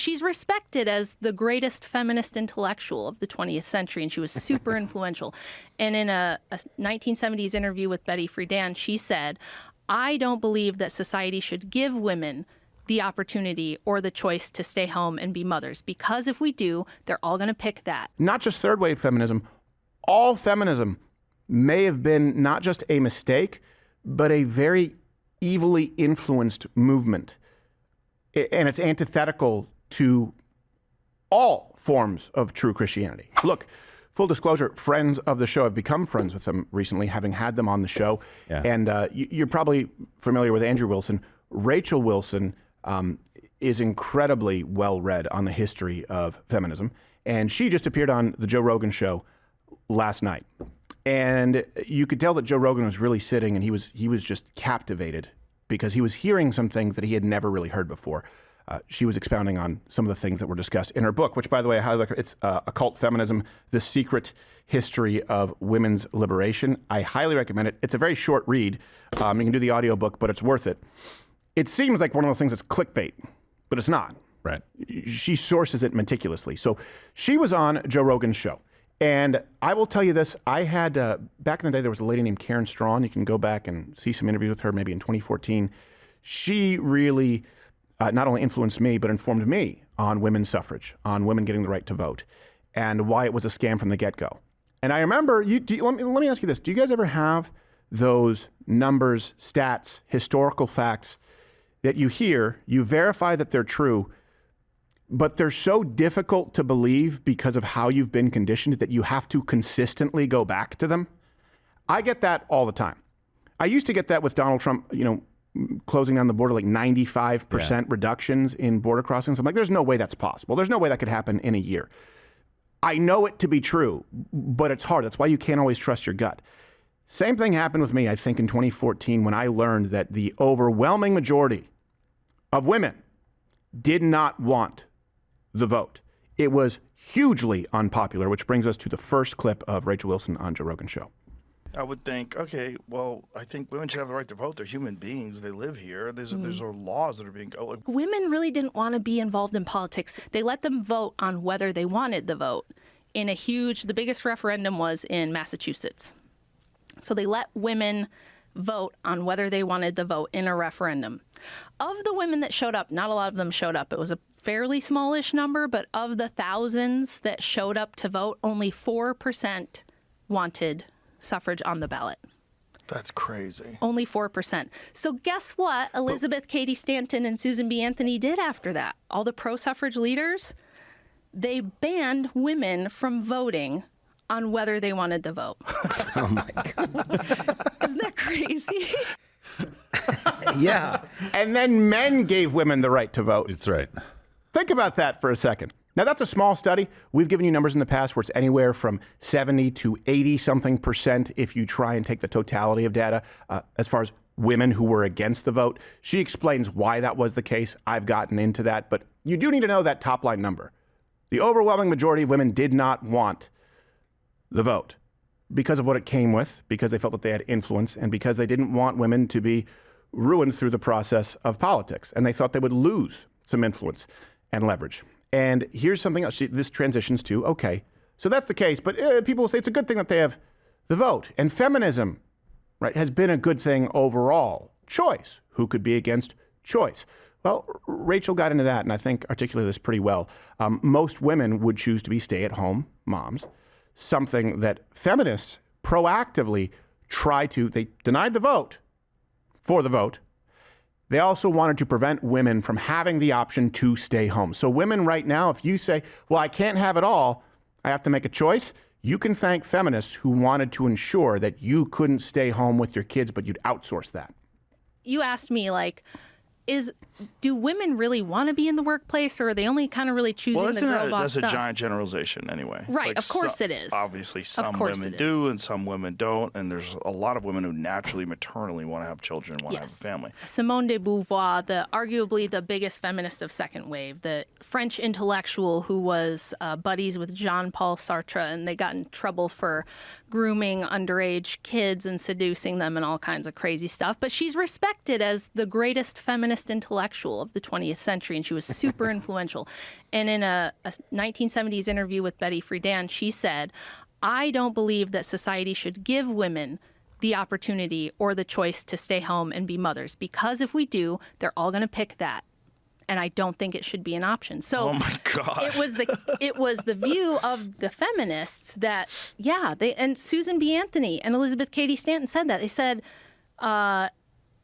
she's respected as the greatest feminist intellectual of the 20th century, and she was super influential. And in a 1970s interview with Betty Friedan, she said, I don't believe that society should give women the opportunity or the choice to stay home and be mothers, because if we do, they're all going to pick that. Not just third wave feminism, all feminism may have been not just a mistake, but a very evilly influenced movement. And it's antithetical to all forms of true Christianity. Look, full disclosure, friends of the show, have become friends with them recently, having had them on the show. Yeah. And you're probably familiar with Andrew Wilson. Rachel Wilson is incredibly well-read on the history of feminism. And she just appeared on the Joe Rogan show last night. And you could tell that Joe Rogan was really sitting, and he was just captivated because he was hearing some things that he had never really heard before. She was expounding on some of the things that were discussed in her book, which, by the way, I highly recommend. It's Occult Feminism, The Secret History of Women's Liberation. I highly recommend it. It's a very short read. You can do the audiobook, but it's worth it. It seems like one of those things that's clickbait, but it's not. Right. She sources it meticulously. So she was on Joe Rogan's show. And I will tell you this, I had, back in the day, there was a lady named Karen Strawn. You can go back and see some interviews with her maybe in 2014. She really not only influenced me, but informed me on women's suffrage, on women getting the right to vote, and why it was a scam from the get-go. And I remember, let me ask you this, do you guys ever have those numbers, stats, historical facts that you hear, you verify that they're true, but they're so difficult to believe because of how you've been conditioned that you have to consistently go back to them? I get that all the time. I used to get that with Donald Trump, closing down the border, like 95% reductions in border crossings. I'm like, there's no way that's possible. There's no way that could happen in a year. I know it to be true, but it's hard. That's why you can't always trust your gut. Same thing happened with me, I think, in 2014 when I learned that the overwhelming majority of women did not want the vote. It was hugely unpopular, which brings us to the first clip of Rachel Wilson on Joe Rogan's show. I would think, okay, well, I think women should have the right to vote. They're human beings. They live here. There's laws that are being... Women really didn't want to be involved in politics. They let them vote on whether they wanted the vote. In the biggest referendum was in Massachusetts. So they let women vote on whether they wanted the vote in a referendum. Of the women that showed up, not a lot of them showed up. It was a fairly smallish number, but of the thousands that showed up to vote, only 4% wanted suffrage on the ballot. That's crazy. Only 4%. So guess what Elizabeth Cady Stanton and Susan B. Anthony did after that? All the pro-suffrage leaders, they banned women from voting on whether they wanted to vote. Oh, my God. Isn't that crazy? Yeah. And then men gave women the right to vote. That's right. Think about that for a second. Now, that's a small study. We've given you numbers in the past where it's anywhere from 70 to 80-something% if you try and take the totality of data as far as women who were against the vote. She explains why that was the case. I've gotten into that. But you do need to know that top-line number. The overwhelming majority of women did not want the vote because of what it came with, because they felt that they had influence, and because they didn't want women to be ruined through the process of politics. And they thought they would lose some influence and leverage. And here's something else. This transitions to, okay, so that's the case, but people will say it's a good thing that they have the vote. And feminism, right, has been a good thing overall. Choice. Who could be against choice? Well, Rachel got into that, and I think articulated this pretty well. Most women would choose to be stay-at-home moms, something that feminists proactively they denied the vote for the vote. They also wanted to prevent women from having the option to stay home. So women right now, if you say, well, I can't have it all, I have to make a choice, you can thank feminists who wanted to ensure that you couldn't stay home with your kids, but you'd outsource that. You asked me, do women really want to be in the workplace, or are they only kind of really choosing the girl boss stuff? That's a giant generalization anyway. Right, of course it is. Obviously, some women do and some women don't, and there's a lot of women who naturally, maternally want to have children and want to have a family. Simone de Beauvoir, arguably the biggest feminist of second wave, the French intellectual who was buddies with Jean-Paul Sartre, and they got in trouble for grooming underage kids and seducing them and all kinds of crazy stuff. But she's respected as the greatest feminist intellectual of the 20th century, and she was super influential. And in a 1970s interview with Betty Friedan, she said, "I don't believe that society should give women the opportunity or the choice to stay home and be mothers, because if we do, they're all going to pick that. And I don't think it should be an option." So Oh my God. it was the view of the feminists that, yeah, and Susan B. Anthony and Elizabeth Cady Stanton said that. They said,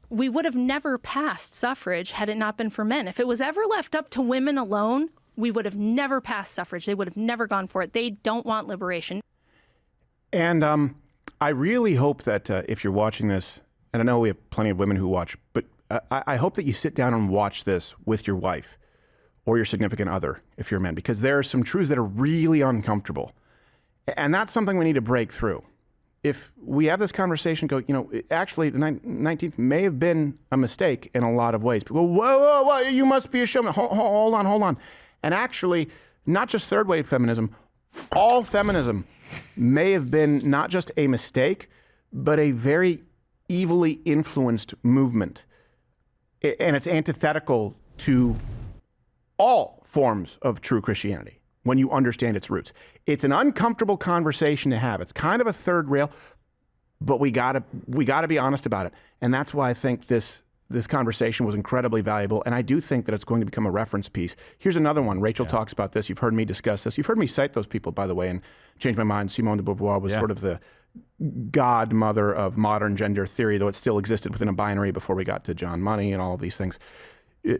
we would have never passed suffrage had it not been for men. If it was ever left up to women alone, we would have never passed suffrage. They would have never gone for it. They don't want liberation. And I really hope that if you're watching this, and I know we have plenty of women who watch, but I hope that you sit down and watch this with your wife or your significant other if you're a man, because there are some truths that are really uncomfortable. And that's something we need to break through. If we have this conversation, go, actually the 19th may have been a mistake in a lot of ways. People go, whoa, you must be a showman. Hold on. And actually, not just third wave feminism, all feminism may have been not just a mistake, but a very evilly influenced movement. And it's antithetical to all forms of true Christianity when you understand its roots. It's an uncomfortable conversation to have. It's kind of a third rail, but we gotta be honest about it. And that's why I think this conversation was incredibly valuable. And I do think that it's going to become a reference piece. Here's another one. Rachel talks about this. You've heard me discuss this. You've heard me cite those people, by the way, and Change My Mind. Simone de Beauvoir was sort of the godmother of modern gender theory, though it still existed within a binary before we got to John Money and all of these things.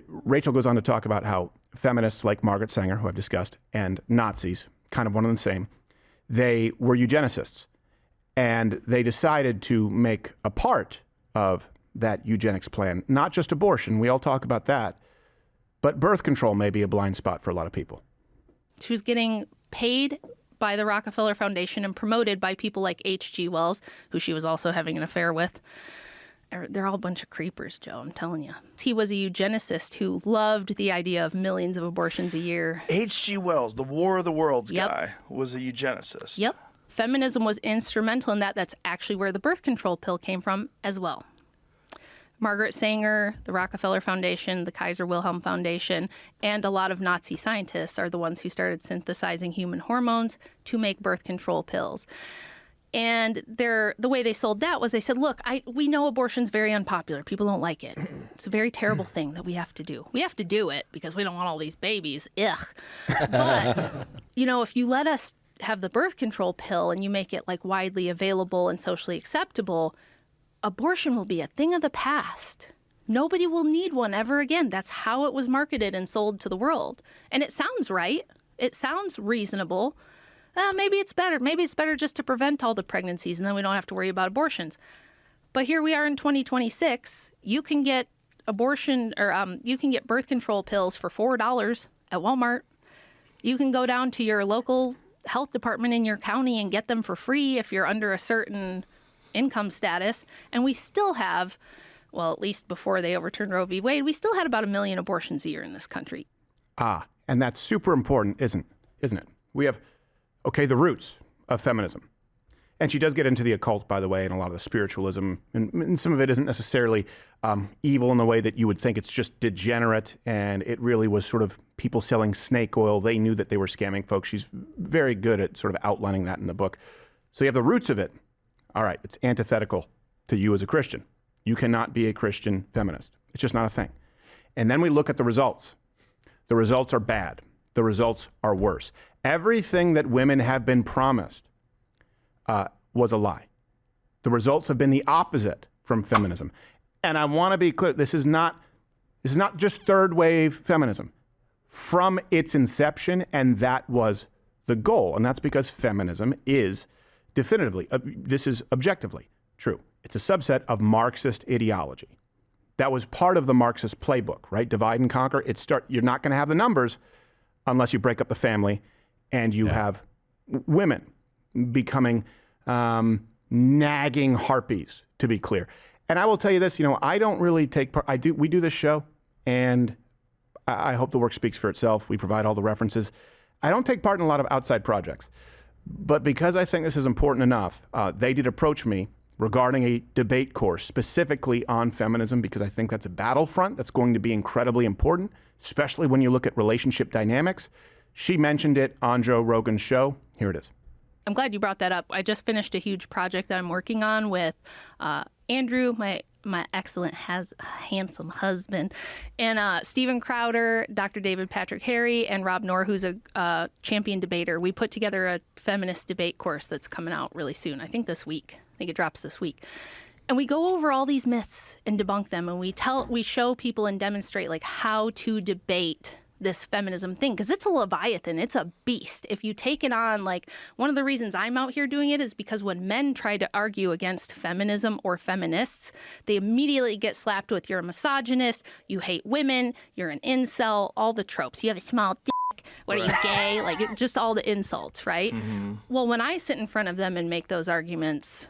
Rachel goes on to talk about how feminists like Margaret Sanger, who I've discussed, and Nazis, kind of one and the same, they were eugenicists. And they decided to make a part of that eugenics plan, not just abortion, we all talk about that, but birth control may be a blind spot for a lot of people. She was getting paid by the Rockefeller Foundation and promoted by people like H.G. Wells, who she was also having an affair with. They're all a bunch of creepers, Joe, I'm telling you. He was a eugenicist who loved the idea of millions of abortions a year. H.G. Wells, the War of the Worlds guy, was a eugenicist. Yep. Feminism was instrumental in that. That's actually where the birth control pill came from as well. Margaret Sanger, the Rockefeller Foundation, the Kaiser Wilhelm Foundation, and a lot of Nazi scientists are the ones who started synthesizing human hormones to make birth control pills. And the way they sold that was they said, look, we know abortion's very unpopular. People don't like it. It's a very terrible thing that we have to do. We have to do it because we don't want all these babies. Ugh. But, if you let us have the birth control pill and you make it like widely available and socially acceptable, abortion will be a thing of the past. Nobody will need one ever again. That's how it was marketed and sold to the world. And it sounds right. It sounds reasonable. Maybe it's better. Maybe it's better just to prevent all the pregnancies and then we don't have to worry about abortions. But here we are in 2026. You can get you can get birth control pills for $4 at Walmart. You can go down to your local health department in your county and get them for free if you're under a certain income status. And we still have, well, at least before they overturned Roe v. Wade, we still had about 1 million abortions a year in this country. And that's super important, isn't it? We have, the roots of feminism. And she does get into the occult, by the way, and a lot of the spiritualism. And some of it isn't necessarily evil in the way that you would think. It's just degenerate. And it really was sort of people selling snake oil. They knew that they were scamming folks. She's very good at sort of outlining that in the book. So you have the roots of it. All right, it's antithetical to you as a Christian. You cannot be a Christian feminist. It's just not a thing. And then we look at the results. The results are bad. The results are worse. Everything that women have been promised was a lie. The results have been the opposite from feminism. And I want to be clear, this is not just third wave feminism. From its inception, and that was the goal. And that's because feminism is definitively, this is objectively true. It's a subset of Marxist ideology. That was part of the Marxist playbook, right? Divide and conquer. You're not going to have the numbers unless you break up the family and you have women becoming nagging harpies, to be clear. And I will tell you this, I don't really take part. We do this show, and I hope the work speaks for itself. We provide all the references. I don't take part in a lot of outside projects. But because I think this is important enough, they did approach me regarding a debate course specifically on feminism, because I think that's a battlefront that's going to be incredibly important, especially when you look at relationship dynamics. She mentioned it on Joe Rogan's show. Here it is. I'm glad you brought that up. I just finished a huge project that I'm working on with Andrew, my excellent, handsome husband, and Steven Crowder, Dr. David Patrick Harry, and Rob Knorr, who's a champion debater. We put together a feminist debate course that's coming out really soon. I think this week. I think it drops this week. And we go over all these myths and debunk them, and we show people and demonstrate like how to debate this feminism thing, because it's a leviathan, it's a beast. If you take it on, like, one of the reasons I'm out here doing it is because when men try to argue against feminism or feminists, they immediately get slapped with, you're a misogynist, you hate women, you're an incel, all the tropes. You have a small dick, what are you, gay? Like, just all the insults, right? Well, when I sit in front of them and make those arguments,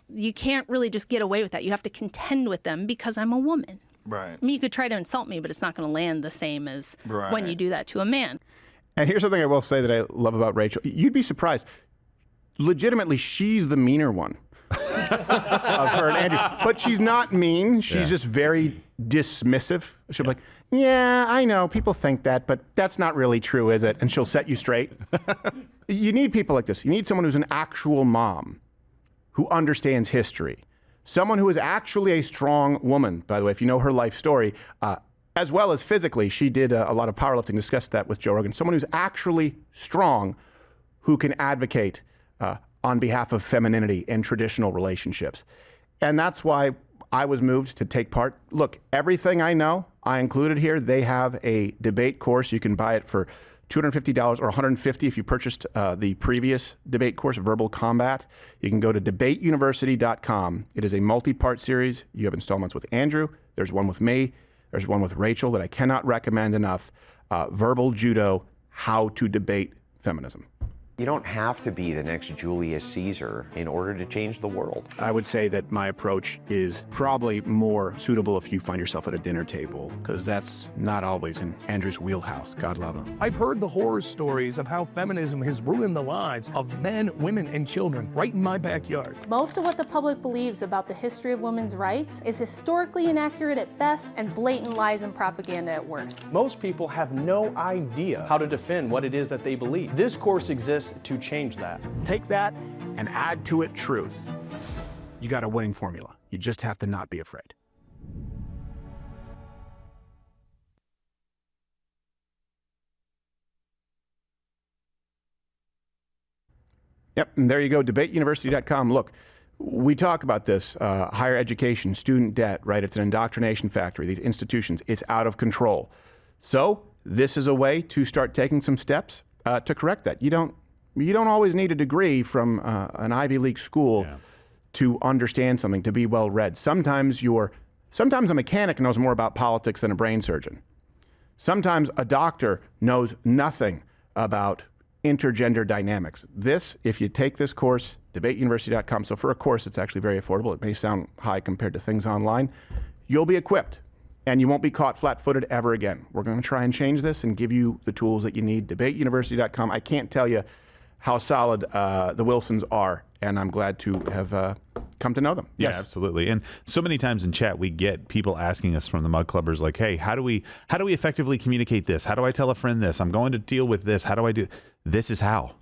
you can't really just get away with that. You have to contend with them because I'm a woman. Right. I mean, you could try to insult me, but it's not going to land the same as when you do that to a man. And here's something I will say that I love about Rachel. You'd be surprised. Legitimately, she's the meaner one of her and Andrew. But she's not mean. She's just very dismissive. She'll be like, yeah, I know. People think that, but that's not really true, is it? And she'll set you straight. You need people like this. You need someone who's an actual mom who understands history. Someone who is actually a strong woman, by the way, if you know her life story, as well as physically. She did a lot of powerlifting, discussed that with Joe Rogan. Someone who's actually strong, who can advocate on behalf of femininity in traditional relationships. And that's why I was moved to take part. Look, everything I know, I included here. They have a debate course. You can buy it for $250 or $150 if you purchased the previous debate course, Verbal Combat. You can go to debateuniversity.com. It is a multi-part series. You have installments with Andrew. There's one with me. There's one with Rachel that I cannot recommend enough. Verbal Judo, How to Debate Feminism. You don't have to be the next Julius Caesar in order to change the world. I would say that my approach is probably more suitable if you find yourself at a dinner table, because that's not always in Andrew's wheelhouse. God love him. I've heard the horror stories of how feminism has ruined the lives of men, women, and children right in my backyard. Most of what the public believes about the history of women's rights is historically inaccurate at best and blatant lies and propaganda at worst. Most people have no idea how to defend what it is that they believe. This course exists to change that. Take that and add to it truth. You got a winning formula. You just have to not be afraid. Yep, and there you go, debateuniversity.com. Look, we talk about this, higher education, student debt, right? It's an indoctrination factory, these institutions. It's out of control. So this is a way to start taking some steps to correct that. You don't always need a degree from an Ivy League school to understand something, to be well-read. Sometimes a mechanic knows more about politics than a brain surgeon. Sometimes a doctor knows nothing about intergender dynamics. This, if you take this course, debateuniversity.com, so for a course it's actually very affordable. It may sound high compared to things online. You'll be equipped, and you won't be caught flat-footed ever again. We're going to try and change this and give you the tools that you need. Debateuniversity.com. I can't tell you how solid the Wilsons are, and I'm glad to have come to know them. Yeah, Yes. absolutely. And so many times in chat, we get people asking us from the Mug Clubbers, like, hey, how do we effectively communicate this? How do I tell a friend this? I'm going to deal with this. How do I do? This is how.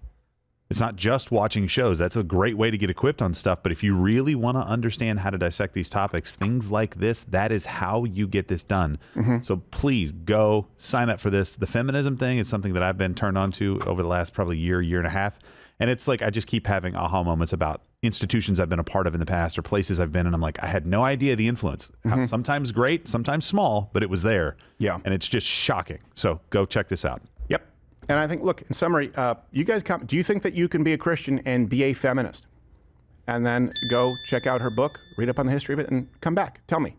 It's not just watching shows. That's a great way to get equipped on stuff. But if you really want to understand how to dissect these topics, things like this, that is how you get this done. So please go sign up for this. The feminism thing is something that I've been turned on to over the last probably year and a half. And it's like I just keep having aha moments about institutions I've been a part of in the past or places I've been. And I'm like, I had no idea the influence. Sometimes great, sometimes small, but it was there. Yeah. And it's just shocking. So go check this out. Yep. And I think, look, in summary, you guys, do you think that you can be a Christian and be a feminist? And then go check out her book, read up on the history of it, and come back. Tell me.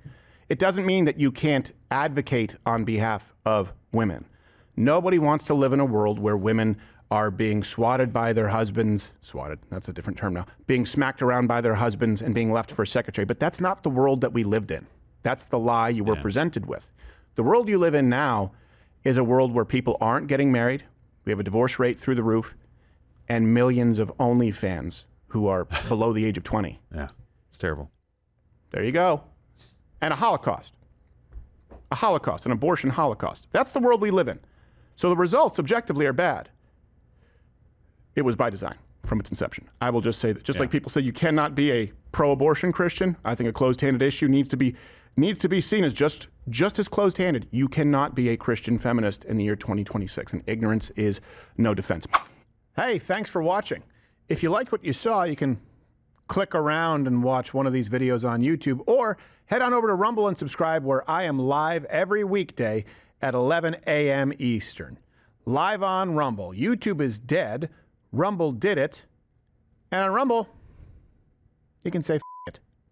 It doesn't mean that you can't advocate on behalf of women. Nobody wants to live in a world where women are being swatted by their husbands, that's a different term now, being smacked around by their husbands and being left for a secretary. But that's not the world that we lived in. That's the lie you were presented with. The world you live in now is a world where people aren't getting married. We have a divorce rate through the roof. and millions of OnlyFans who are below the age of 20. Yeah, it's terrible. There you go. And a Holocaust. A Holocaust, an abortion Holocaust. That's the world we live in. So the results objectively are bad. It was by design from its inception. I will just say that, just like people say you cannot be a pro-abortion Christian, I think a closed-handed issue needs to be seen as just as closed-handed. You cannot be a Christian feminist in the year 2026, and ignorance is no defense. Hey, thanks for watching. If you liked what you saw, you can click around and watch one of these videos on YouTube, or head on over to Rumble and subscribe, where I am live every weekday at 11 a.m. Eastern. Live on Rumble. YouTube is dead. Rumble did it. And on Rumble, you can say